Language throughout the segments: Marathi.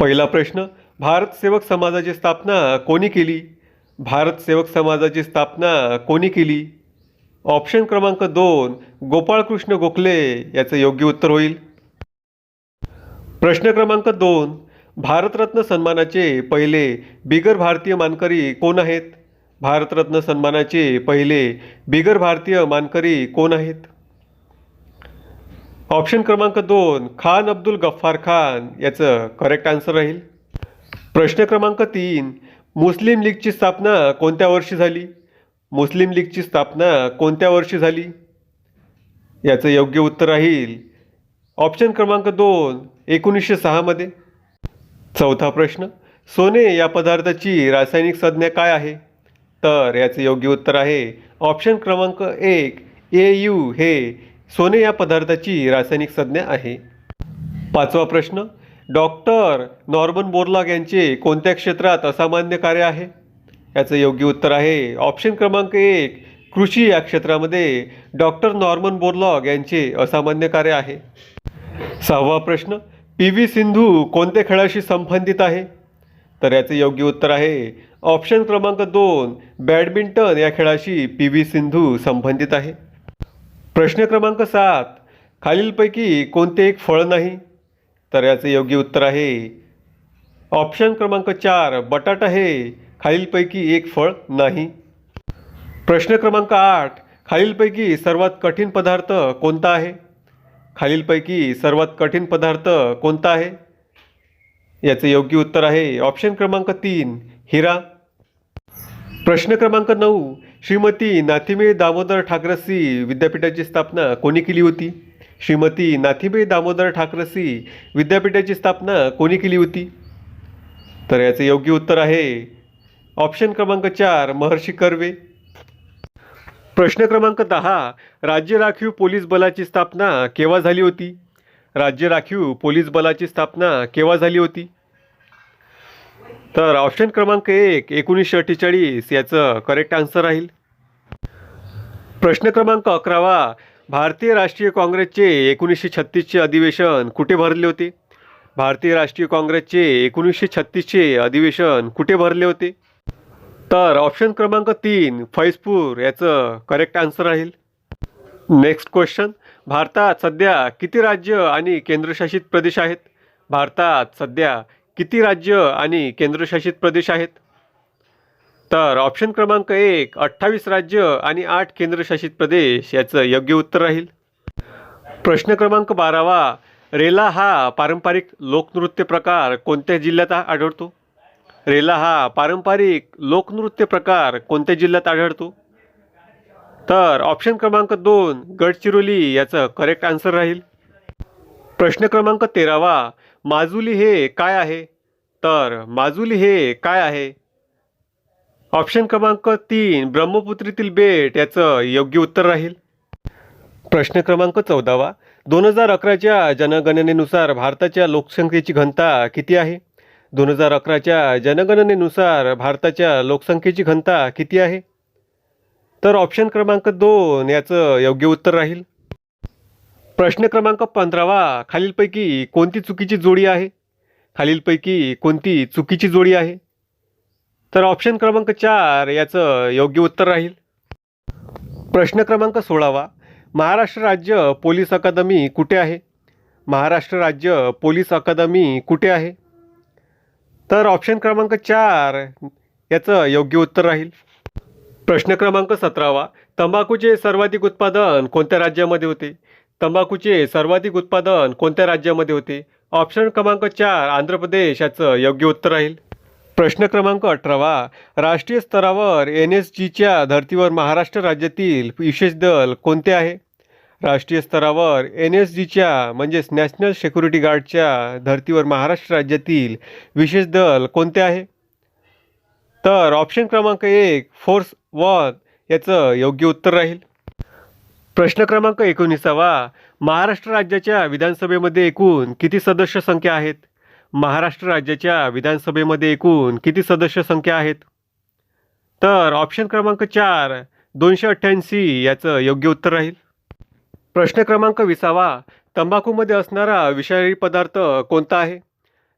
पहिला प्रश्न, भारत सेवक समाजाची स्थापना कोणी केली? भारत सेवक समाजाची स्थापना कोणी केली? ऑप्शन क्रमांक 2, गोपाळकृष्ण गोखले याचं योग्य उत्तर होईल. प्रश्न क्रमांक 2, भारतरत्न सन्मानाचे पहिले बिगर भारतीय मानकरी कोण आहेत? भारतरत्न सन्मानाचे पहिले बिगर भारतीय मानकरी कोण आहेत? ऑप्शन क्रमांक 2, खान अब्दुल गफ्फार खान याचं करेक्ट आन्सर राहील. प्रश्न क्रमांक 3, मुस्लिम लीगची स्थापना कोणत्या वर्षी झाली? मुस्लिम लीगची स्थापना कोणत्या वर्षी झाली? याचं योग्य उत्तर राहील ऑप्शन क्रमांक 2, 1906 मध्ये. चौथा प्रश्न, सोने या पदार्थाची रासायनिक संज्ञा काय आहे? तर याचे योग्य उत्तर आहे ऑप्शन क्रमांक 1, AU हे सोने या पदार्थाची रासायनिक संज्ञा आहे. पाचवा प्रश्न, डॉक्टर नॉर्मन बोरलॉग यांचे कोणत्या क्षेत्रात असामान्य कार्य आहे? याचं योग्य उत्तर आहे ऑप्शन क्रमांक 1, कृषी या क्षेत्रामध्ये डॉक्टर नॉर्मन बोरलॉग यांचे असामान्य कार्य आहे. सहावा प्रश्न, PV सिंधू कोणत्या खेळाशी संबंधित आहे? तर याचे योग्य उत्तर आहे ऑप्शन क्रमांक 2, बॅडमिंटन या खेळाशी PV सिंधू संबंधित आहे. प्रश्न क्रमांक 7, खालीलपैकी कोणते एक फळ नाही? तर याचे योग्य उत्तर आहे ऑप्शन क्रमांक 4, बटाटा हे खालीलपैकी एक फळ नाही. प्रश्न क्रमांक 8, खालीलपैकी सर्वात कठीण पदार्थ कोणता आहे? खालीलपैकी सर्वात कठीण पदार्थ कोणता आहे? याचे योग्य उत्तर आहे ऑप्शन क्रमांक 3, हिरा. प्रश्न क्रमांक 9, श्रीमती नाथीबाई दामोदर ठाकरसी विद्यापीठाची स्थापना कोणी केली होती? श्रीमती नाथीबाई दामोदर ठाकरसी विद्यापीठाची स्थापना कोणी केली होती? तर याचे योग्य उत्तर आहे ऑप्शन क्रमांक 4, महर्षी कर्वे. प्रश्न क्रमांक 10, राज्य राखीव पोलीस बलाची स्थापना केव्हा झाली होती? राज्य राखीव पोलीस बलाची स्थापना केव्हा झाली होती? तर ऑप्शन क्रमांक 1, 1948 याचं करेक्ट आन्सर राहील. प्रश्न क्रमांक 11, भारतीय राष्ट्रीय काँग्रेसचे 1936चे अधिवेशन कुठे भरले होते? भारतीय राष्ट्रीय काँग्रेसचे 1936चे अधिवेशन कुठे भरले होते? तर ऑप्शन क्रमांक 3, फैजपूर याचं करेक्ट आन्सर राहील. नेक्स्ट क्वेश्चन, भारतात सध्या किती राज्य आणि केंद्रशासित प्रदेश आहेत? भारतात सध्या किती राज्य आणि केंद्रशासित प्रदेश आहेत? तर ऑप्शन क्रमांक 1, 28 राज्य आणि 8 केंद्रशासित प्रदेश याचं योग्य उत्तर राहील. प्रश्न क्रमांक 12, रेला हा पारंपरिक लोकनृत्य प्रकार कोणत्या जिल्ह्यात आढळतो? रेला हा पारंपरिक लोकनृत्य प्रकार कोणत्या जिल्ह्यात आढळतो? तर ऑप्शन क्रमांक 2, गडचिरोली याचं करेक्ट आन्सर राहील. प्रश्न क्रमांक 13, माजुली हे काय आहे? तर माजुली हे काय आहे? ऑप्शन क्रमांक 3, ब्रह्मपुत्रीतील बेट याचं योग्य उत्तर राहील. प्रश्न क्रमांक 14, 2011च्या जनगणनेनुसार भारताच्या लोकसंख्येची घनता किती आहे? 2011च्या जनगणनेनुसार भारताच्या लोकसंख्येची घनता किती आहे? तर ऑप्शन क्रमांक 2 याचं योग्य उत्तर राहील. प्रश्न क्रमांक 15, खालीलपैकी कोणती चुकीची जोडी आहे? खालीलपैकी कोणती चुकीची जोडी आहे? तर ऑप्शन क्रमांक 4 याचं योग्य उत्तर राहील. प्रश्न क्रमांक 16, महाराष्ट्र राज्य पोलीस अकादमी कुठे आहे? महाराष्ट्र राज्य पोलीस अकादमी कुठे आहे? तर ऑप्शन क्रमांक 4 याचं योग्य उत्तर राहील. प्रश्न क्रमांक 17, तंबाखूचे सर्वाधिक उत्पादन कोणत्या राज्यामध्ये होते? तंबाखूचे सर्वाधिक उत्पादन कोणत्या राज्यामध्ये होते? ऑप्शन क्रमांक 4, आंध्र प्रदेश याचं योग्य उत्तर राहील. प्रश्न क्रमांक 18, राष्ट्रीय स्तरावर NSGच्या धर्तीवर महाराष्ट्र राज्यातील विशेष दल कोणते आहे? राष्ट्रीय स्तरावर NSGच्या म्हणजेच नॅशनल सिक्युरिटी गार्डच्या धर्तीवर महाराष्ट्र राज्यातील विशेष दल कोणते आहे? तर ऑप्शन क्रमांक 1, फोर्स 1 याचं योग्य उत्तर राहील. प्रश्न क्रमांक 19, महाराष्ट्र राज्याच्या विधानसभेमध्ये एकूण किती सदस्य संख्या आहेत? महाराष्ट्र राज्याच्या विधानसभेमध्ये एकूण किती सदस्य संख्या आहेत? तर ऑप्शन क्रमांक 4, 288 याचं योग्य उत्तर राहील. प्रश्न क्रमांक 20, तंबाखूमध्ये असणारा विषारी पदार्थ कोणता आहे?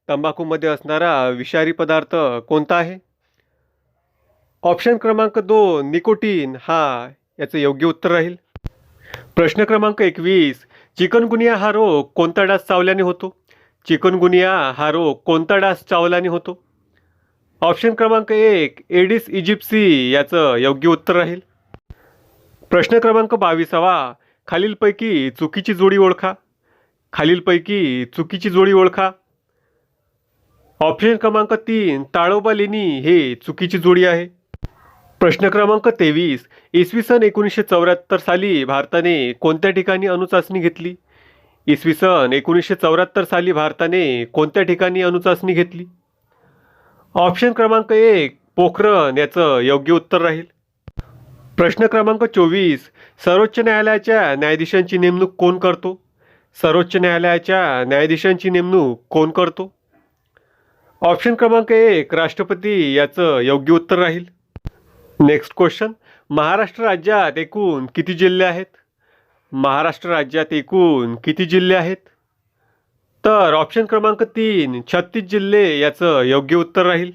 तंबाखूमध्ये असणारा विषारी पदार्थ कोणता आहे? ऑप्शन क्रमांक 2 निकोटीन हा याचं योग्य उत्तर राहील. प्रश्न क्रमांक 21 चिकनगुनिया हा रोग कोणता डास चावल्याने होतो? चिकनगुनिया हा रोग कोणता डास चावल्याने होतो? ऑप्शन क्रमांक 1 एडिस इजिप्सी याचं योग्य उत्तर राहील. प्रश्न क्रमांक 22 खालीलपैकी चुकीची जोडी ओळखा. खालीलपैकी चुकीची जोडी ओळखा. ऑप्शन क्रमांक 3 ताळोबा लेणी हे चुकीची जोडी आहे. प्रश्न क्रमांक 23 इसवी सन 1974 साली भारताने कोणत्या ठिकाणी अणुचाचणी घेतली? इसवी सन 1974 साली भारताने कोणत्या ठिकाणी अणुचाचणी घेतली? ऑप्शन क्रमांक 1 पोखरण याचं योग्य उत्तर राहील. प्रश्न क्रमांक 24 सर्वोच्च न्यायालयाच्या न्यायाधीशांची नेमणूक कोण करतो? सर्वोच्च न्यायालयाच्या न्यायाधीशांची नेमणूक कोण करतो? ऑप्शन क्रमांक 1 राष्ट्रपती याचं योग्य उत्तर राहील. नेक्स्ट क्वेश्चन महाराष्ट्र राज्यात एकूण किती जिल्हे आहेत? महाराष्ट्र राज्यात एकूण किती जिल्हे आहेत? तर ऑप्शन क्रमांक 3 36 जिल्हे याचं योग्य उत्तर राहील.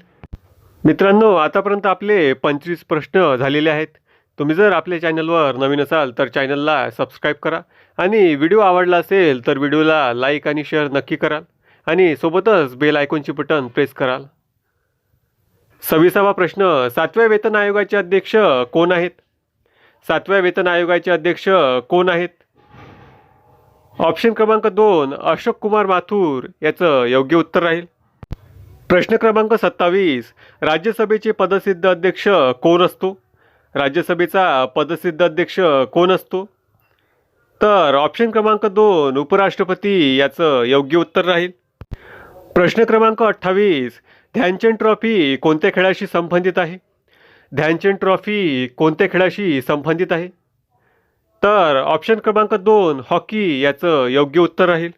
मित्रांनो आतापर्यंत आपले 25 प्रश्न झालेले आहेत. तुम्ही जर आपल्या चॅनलवर नवीन असाल तर चॅनलला सबस्क्राईब करा आणि व्हिडिओ आवडला असेल तर व्हिडिओला लाईक आणि शेअर नक्की कराल आणि सोबतच बेल आयकॉनची बटन प्रेस कराल. 26वा प्रश्न 7व्या वेतन आयोगाचे अध्यक्ष कोण आहेत? 7व्या वेतन आयोगाचे अध्यक्ष कोण आहेत? ऑप्शन क्रमांक 2 अशोक कुमार माथुर याचं योग्य उत्तर राहील. प्रश्न क्रमांक 27 राज्यसभेचे पदसिद्ध अध्यक्ष कोण असतो? राज्यसभेचा पदसिद्ध अध्यक्ष कोण असतो? तर ऑप्शन क्रमांक 2 उपराष्ट्रपती याचं योग्य उत्तर राहील. प्रश्न क्रमांक 28 ध्यानचंद ट्रॉफी कोणत्या खेळाशी संबंधित आहे? ध्यानचंद ट्रॉफी कोणत्या खेळाशी संबंधित आहे? तर ऑप्शन क्रमांक 2 हॉकी याचं योग्य उत्तर राहील.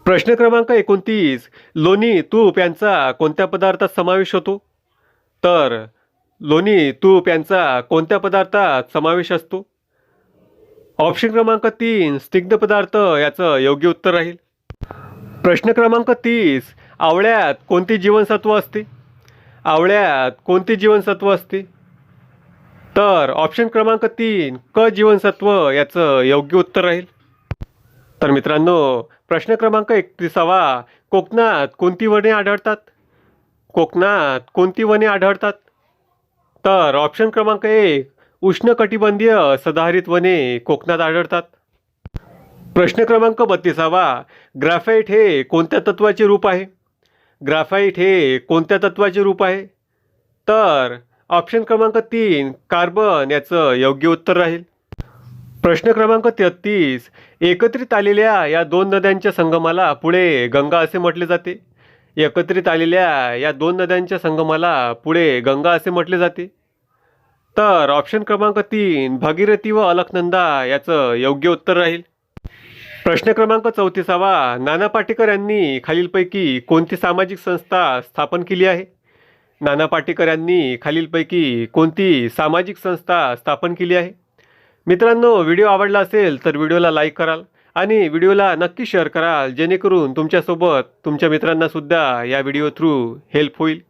प्रश्न क्रमांक 29 लोणी तूप यांचा कोणत्या पदार्थात समावेश होतो? तर लोणी तूप यांचा कोणत्या पदार्थात समावेश असतो? ऑप्शन क्रमांक 3 स्निग्ध पदार्थ याचं योग्य उत्तर राहील. प्रश्न क्रमांक 30 आवळ्यात कोणते जीवनसत्व असते? आवळ्यात कोणते जीवनसत्व असते? तर ऑप्शन क्रमांक 3 क जीवनसत्व याचं योग्य उत्तर राहील. तर मित्रांनो प्रश्न क्रमांक 31 कोकणात कोणती वने आढळतात? कोकणात कोणती वने आढळतात? तर ऑप्शन क्रमांक 1 उष्णकटिबंधीय सदाहरित वने कोकणात आढळतात. प्रश्न क्रमांक 32 ग्राफाईट हे कोणत्या तत्वाचे रूप आहे? ग्राफाईट हे कोणत्या तत्वाचे रूप आहे? तर ऑप्शन क्रमांक 3 कार्बन याचं योग्य उत्तर राहील. प्रश्न क्रमांक 33 एकत्रित आलेल्या या दोन नद्यांच्या संगमाला पुढे गंगा असे म्हटले जाते. एकत्रित आलेल्या या दोन नद्यांच्या संगमाला पुढे गंगा असे म्हटले जाते. तर ऑप्शन क्रमांक 3 भागीरथी व अलकनंदा याचं योग्य उत्तर राहील. प्रश्न क्रमांक 34 नाना पाटेकर यांनी खालीलपैकी कोणती सामाजिक संस्था स्थापन केली आहे? नाना पाटेकर यांनी खालीलपैकी कोणती सामाजिक संस्था स्थापन केली आहे? मित्रांनो व्हिडिओ आवडला असेल तर व्हिडिओला लाईक कराल आणि व्हिडिओला नक्की शेअर कराल जेणेकरून तुमच्यासोबत तुमच्या मित्रांनासुद्धा या व्हिडिओ थ्रू हेल्प होईल.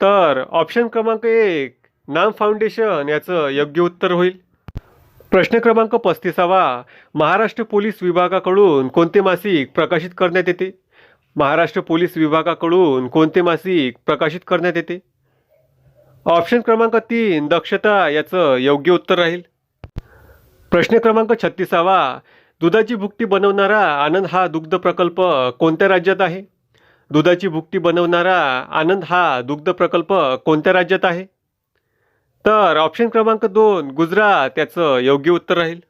तर ऑप्शन क्रमांक 1 नाम फाउंडेशन याचं योग्य उत्तर होईल. प्रश्न क्रमांक 35 महाराष्ट्र पोलीस विभागाकडून कोणते मासिक प्रकाशित करण्यात येते? महाराष्ट्र पोलीस विभागाकडून कोणते मासिक प्रकाशित करण्यात येते? ऑप्शन क्रमांक 3 दक्षता याचं योग्य उत्तर राहील. प्रश्न क्रमांक 36 दुधाची भुकटी बनवणारा आनंद हा दुग्ध प्रकल्प कोणत्या राज्यात आहे? दुधाची भुकटी बनवणारा आनंद हा दुग्ध प्रकल्प कोणत्या राज्यात आहे? तर ऑप्शन क्रमांक 2 गुजरात याचं योग्य उत्तर राहील.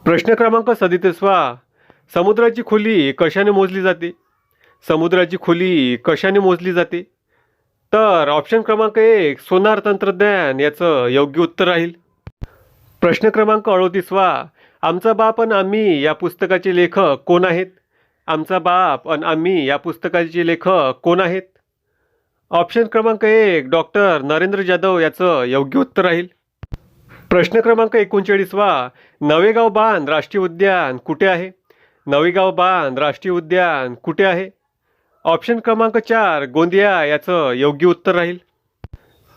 प्रश्न क्रमांक 37 समुद्राची खोली कशाने मोजली जाते? समुद्राची खोली कशाने मोजली जाते? तर ऑप्शन क्रमांक 1 सोनार तंत्रज्ञान याचं योग्य उत्तर राहील. प्रश्न क्रमांक 38 आमचा बाप आणि आम्ही या पुस्तकाचे लेखक कोण आहेत? आमचा बाप आणि आम्ही या पुस्तकाचे लेखक कोण आहेत? ऑप्शन क्रमांक 1 डॉक्टर नरेंद्र जाधव याचं योग्य उत्तर राहील. प्रश्न क्रमांक 39 नवेगाव बांध राष्ट्रीय उद्यान कुठे आहे? नवेगाव बांध राष्ट्रीय उद्यान कुठे आहे? ऑप्शन क्रमांक 4 गोंदिया याचं योग्य उत्तर राहील.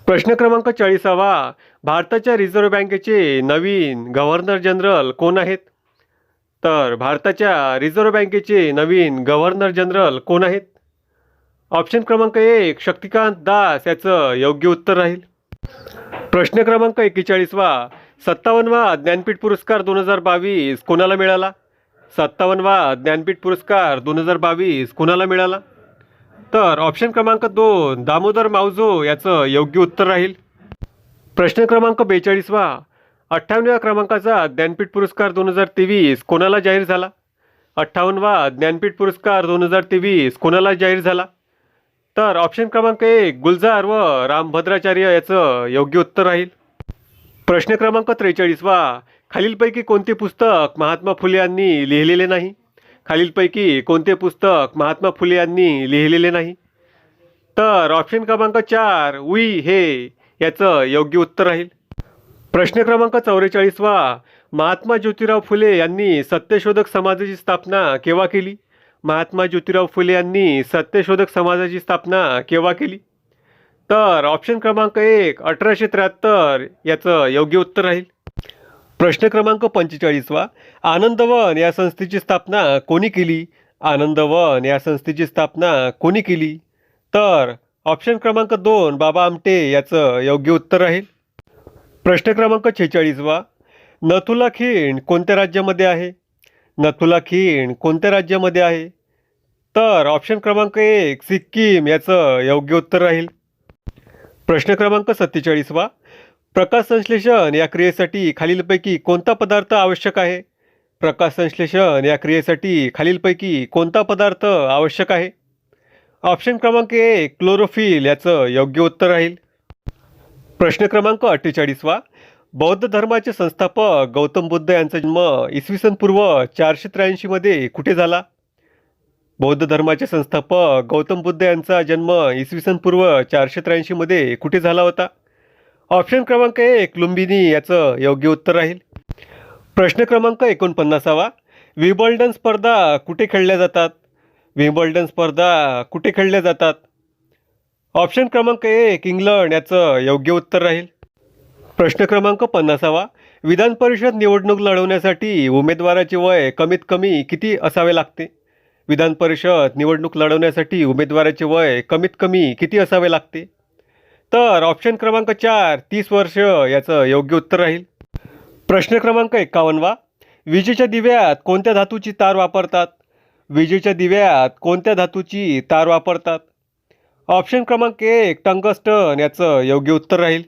प्रश्न क्रमांक 40वा. भारताच्या रिझर्व्ह बँकेचे नवीन गव्हर्नर जनरल कोण आहेत? तर भारताच्या रिझर्व्ह बँकेचे नवीन गव्हर्नर जनरल कोण आहेत? ऑप्शन क्रमांक 1 शक्तिकांत दास याचं योग्य उत्तर राहील. प्रश्न क्रमांक 41वा. 57वा ज्ञानपीठ पुरस्कार 2022 कोणाला मिळाला? 57वा ज्ञानपीठ पुरस्कार 2022 कोणाला मिळाला? तर ऑप्शन क्रमांक 2 दामोदर मावजो याचं योग्य उत्तर राहील. प्रश्न क्रमांक 42वा. 58व्या क्रमांकाचा ज्ञानपीठ पुरस्कार 2023 कोणाला जाहीर झाला? 58वा ज्ञानपीठ पुरस्कार 2023 कोणाला जाहीर झाला? तर ऑप्शन क्रमांक 1 गुलजार व रामभद्राचार्य याचं योग्य उत्तर राहील. प्रश्न क्रमांक 43वा. खालीलपैकी कोणते पुस्तक महात्मा फुले यांनी लिहिलेले नाही? खालीलपैकी कोणते पुस्तक महात्मा फुले यांनी लिहिलेले नाही? तर ऑप्शन क्रमांक 4 उई हे याचं योग्य उत्तर राहील. प्रश्न क्रमांक 44वा. महात्मा ज्योतिराव फुले यांनी सत्यशोधक समाजाची स्थापना केव्हा केली? महात्मा ज्योतिराव फुले यांनी सत्यशोधक समाजाची स्थापना केव्हा केली? तर ऑप्शन क्रमांक 1 1873 याचं योग्य उत्तर राहील. प्रश्न क्रमांक 45वा. आनंदवन या संस्थेची स्थापना कोणी केली? आनंदवन या संस्थेची स्थापना कोणी केली? तर ऑप्शन क्रमांक 2 बाबा आमटे याचं योग्य उत्तर राहील. प्रश्न क्रमांक 46वा. नथुला खिंड कोणत्या राज्यामध्ये आहे? नथुला खिंड कोणत्या राज्यामध्ये आहे? तर ऑप्शन क्रमांक 1 सिक्कीम याचं योग्य उत्तर राहील. प्रश्न क्रमांक 47वा. प्रकाश संश्लेषण या क्रियेसाठी खालीलपैकी कोणता पदार्थ आवश्यक आहे? प्रकाश संश्लेषण या क्रियेसाठी खालीलपैकी कोणता पदार्थ आवश्यक आहे? ऑप्शन क्रमांक 1 क्लोरोफिल याचं योग्य उत्तर राहील. प्रश्न क्रमांक 48वा. बौद्ध धर्माचे संस्थापक गौतम बुद्ध यांचा जन्म इसवी सन पूर्व 483 मध्ये कुठे झाला? बौद्ध धर्माचे संस्थापक गौतम बुद्ध यांचा जन्म इसवी सन पूर्व 483 मध्ये कुठे झाला होता? ऑप्शन क्रमांक 1 लुंबिनी याचं योग्य उत्तर राहील. प्रश्न क्रमांक 49वा. विम्बल्डन स्पर्धा कुठे खेळल्या जातात? विम्बल्डन स्पर्धा कुठे खेळल्या जातात? ऑप्शन क्रमांक 1 इंग्लंड याचं योग्य उत्तर राहील. प्रश्न क्रमांक 50वा. विधान परिषद निवडणूक लढवण्यासाठी उमेदवाराचे वय कमीत कमी किती असावे लागते? विधान परिषद निवडणूक लढवण्यासाठी उमेदवाराचे वय कमीत कमी किती असावे लागते? तर ऑप्शन क्रमांक 4 30 वर्ष याचं योग्य उत्तर राहील. प्रश्न क्रमांक 51वा. विजेच्या दिव्यात कोणत्या धातूची तार वापरतात? विजेच्या दिव्यात कोणत्या धातूची तार वापरतात? ऑप्शन क्रमांक 1 टंगस्टन याचं योग्य उत्तर राहील.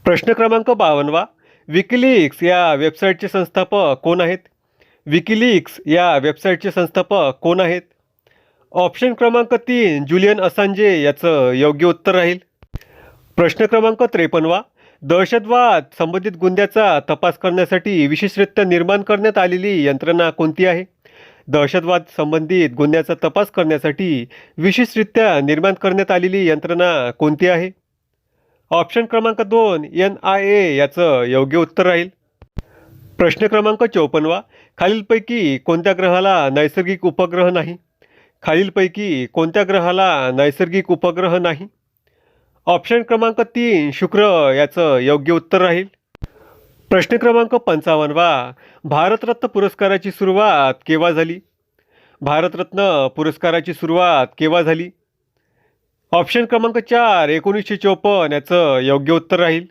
प्रश्न क्रमांक 52वा. विकिलीक्स या वेबसाईटचे संस्थापक कोण आहेत? विकिलीक्स या वेबसाईटचे संस्थापक कोण आहेत? ऑप्शन क्रमांक 3 जुलियन असांजे याचं योग्य उत्तर राहील. प्रश्न क्रमांक 53वा. दहशतवाद संबंधित गुन्ह्याचा तपास करण्यासाठी विशेषरित्या निर्माण करण्यात आलेली यंत्रणा कोणती आहे? दहशतवाद संबंधित गुन्ह्याचा तपास करण्यासाठी विशेषरित्या निर्माण करण्यात आलेली यंत्रणा कोणती आहे? ऑप्शन क्रमांक 2 NIA याचं योग्य उत्तर राहील. प्रश्न क्रमांक 54वा. खालीलपैकी कोणत्या ग्रहाला नैसर्गिक उपग्रह नाही? खालीलपैकी कोणत्या ग्रहाला नैसर्गिक उपग्रह नाही? ऑप्शन क्रमांक 3 शुक्र याचं योग्य उत्तर राहील. प्रश्न क्रमांक 55वा. भारतरत्न पुरस्काराची सुरुवात केव्हा झाली? भारतरत्न पुरस्काराची सुरुवात केव्हा झाली? ऑप्शन क्रमांक 4 1954 याचं योग्य उत्तर राहील.